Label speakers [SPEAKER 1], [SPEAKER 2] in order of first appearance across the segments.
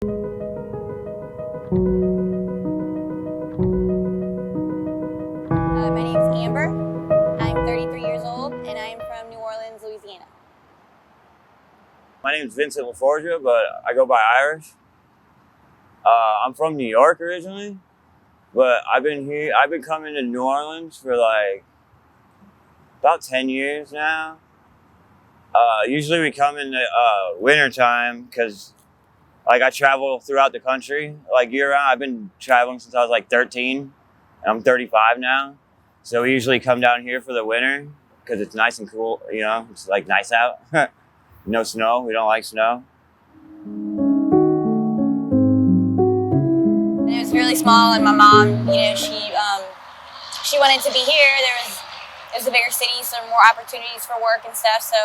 [SPEAKER 1] My name's Amber. I'm 33 years old, and I'm from New Orleans, Louisiana.
[SPEAKER 2] My name's Vincent LaForgia, but I go by Irish. I'm from New York originally, but I've been coming to New Orleans for like about 10 years now. Usually we come in the winter time because like I travel throughout the country like year round. I've been traveling since I was like 13, and I'm 35 now. So we usually come down here for the winter because it's nice and cool. You know, it's like nice out. No snow. We don't like snow.
[SPEAKER 1] And it was really small, and my mom, she wanted to be here. It was a bigger city, so more opportunities for work and stuff. So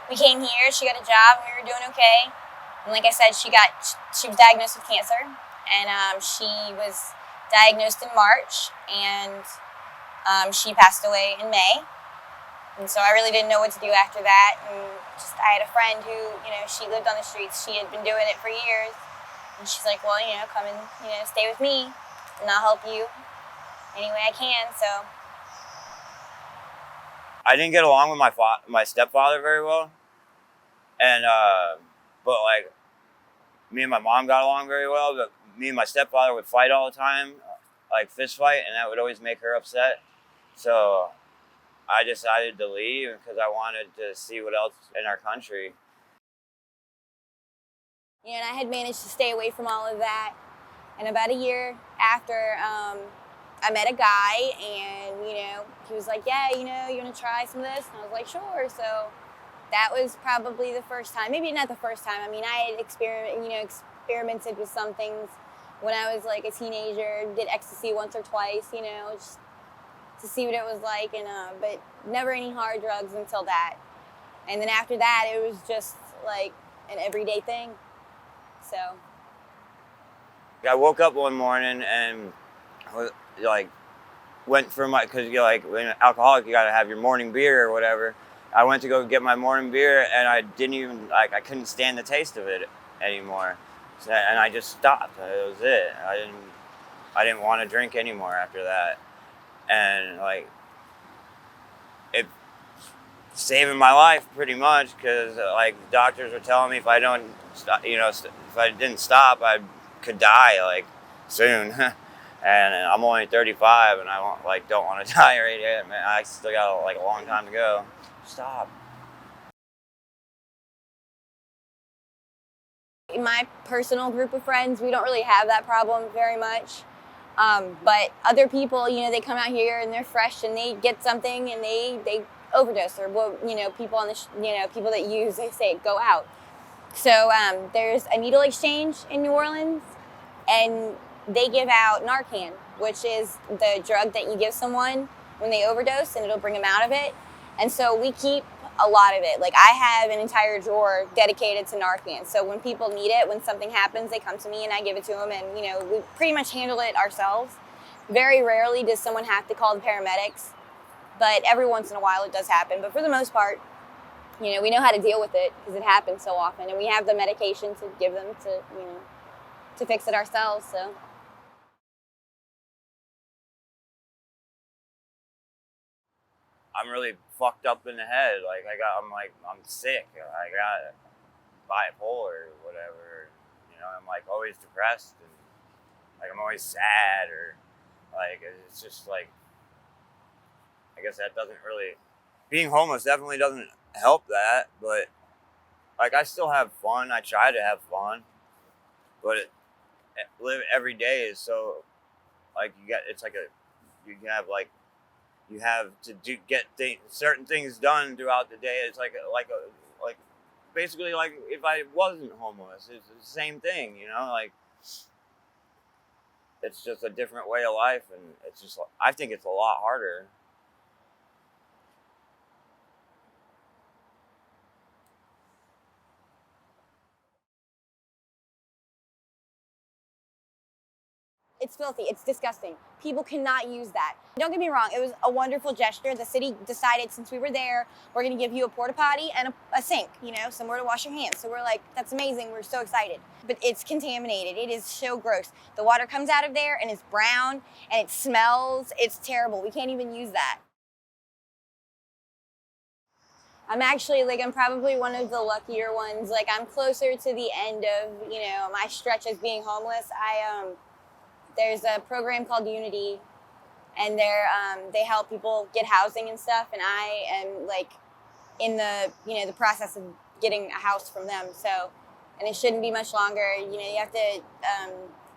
[SPEAKER 1] we came here. She got a job, and we were doing okay. And like I said, she was diagnosed with cancer, and she was diagnosed in March, and she passed away in May. And so I really didn't know what to do after that. And I had a friend who, she lived on the streets. She had been doing it for years. And she's like, well, come and, stay with me, and I'll help you any way I can. So
[SPEAKER 2] I didn't get along with my stepfather very well, and but like me and my mom got along very well. But me and my stepfather would fight all the time, like fist fight, and that would always make her upset. So I decided to leave because I wanted to see what else in our country.
[SPEAKER 1] and I had managed to stay away from all of that. And about a year after, I met a guy, and he was like, "Yeah, you want to try some of this?" And I was like, "Sure." So that was probably the first time. Maybe not the first time. I mean, I had experimented with some things when I was like a teenager. Did ecstasy once or twice, just to see what it was like, and but never any hard drugs until that. And then after that, it was just like an everyday thing. So
[SPEAKER 2] I woke up one morning and like went for because when an alcoholic you gotta have your morning beer or whatever. I went to go get my morning beer, and I didn't even I couldn't stand the taste of it anymore. So, and I just stopped. That was it. I didn't want to drink anymore after that, and like it saving my life pretty much because like the doctors were telling me if I don't stop, if I didn't stop, I could die like soon. And I'm only 35, and I don't want to die right yet. Man, I still got like a long time to go. Stop.
[SPEAKER 1] in my personal group of friends, we don't really have that problem very much. But other people, they come out here and they're fresh and they get something and they overdose, or people on the people that use, they say go out. So there's a needle exchange in New Orleans, and they give out Narcan, which is the drug that you give someone when they overdose, and it'll bring them out of it. And so we keep a lot of it. Like I have an entire drawer dedicated to Narcan. So when people need it, when something happens, they come to me and I give it to them, and we pretty much handle it ourselves. Very rarely does someone have to call the paramedics, but every once in a while it does happen. But for the most part, we know how to deal with it because it happens so often, and we have the medication to give them to fix it ourselves. So
[SPEAKER 2] I'm really fucked up in the head. Like I'm sick. I got bipolar or whatever. I'm like always depressed, and like I'm always sad, or like it's just like I guess that doesn't really, being homeless definitely doesn't help that, but like I still have fun. I try to have fun, but live every day is so like it's like you have to get certain things done throughout the day. It's like basically like if I wasn't homeless, it's the same thing, like it's just a different way of life, and it's just I think it's a lot harder.
[SPEAKER 1] It's filthy. It's disgusting. People cannot use that. Don't get me wrong. It was a wonderful gesture. The city decided since we were there, we're going to give you a porta potty and a sink, you know, somewhere to wash your hands. So we're like, that's amazing. We're so excited. But it's contaminated. It is so gross. The water comes out of there and it's brown and it smells. It's terrible. We can't even use that. I'm actually, like, I'm probably one of the luckier ones. Like, I'm closer to the end of, you know, my stretch as being homeless. There's a program called Unity, and they help people get housing and stuff. And I am, like, in the, you know, the process of getting a house from them. So, and it shouldn't be much longer. You know, you have to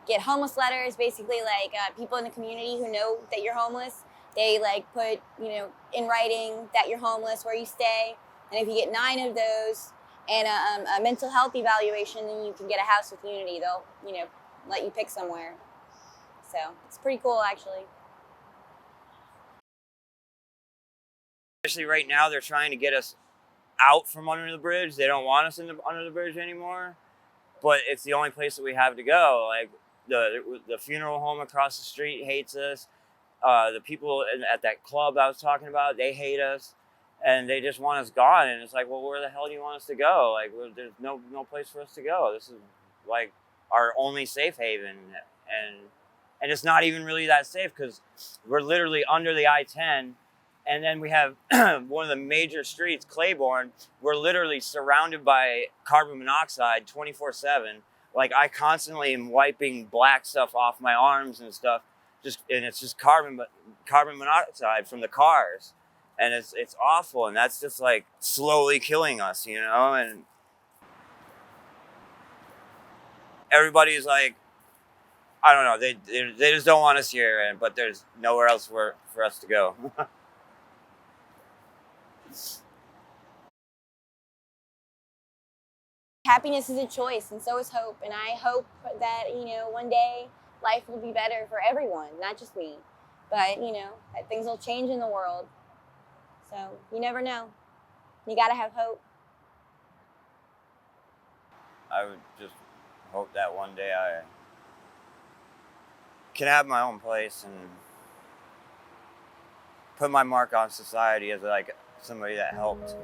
[SPEAKER 1] get homeless letters, basically, like, people in the community who know that you're homeless. They, like, put, you know, in writing that you're homeless, where you stay. And if you get 9 of those and a mental health evaluation, then you can get a house with Unity. They'll, you know, let you pick somewhere. So it's pretty cool, actually.
[SPEAKER 2] Especially right now, they're trying to get us out from under the bridge. They don't want us under the bridge anymore. But it's the only place that we have to go. Like, the funeral home across the street hates us. The people at that club I was talking about, they hate us. And they just want us gone. And it's like, well, where the hell do you want us to go? Like, there's no place for us to go. This is, like, our only safe haven. And it's not even really that safe, because we're literally under the I-10. And then we have one of the major streets, Claiborne. We're literally surrounded by carbon monoxide 24/7. Like, I constantly am wiping black stuff off my arms and stuff. And it's just carbon monoxide from the cars. And it's awful, and that's just, like, slowly killing us, you know. And everybody's like, I don't know, they just don't want us here, but there's nowhere else for us to go.
[SPEAKER 1] Happiness is a choice, and so is hope. And I hope that, you know, one day life will be better for everyone, not just me. But, you know, that things will change in the world. So you never know. You gotta have hope.
[SPEAKER 2] I would just hope that one day I can have my own place and put my mark on society as, like, somebody that helped.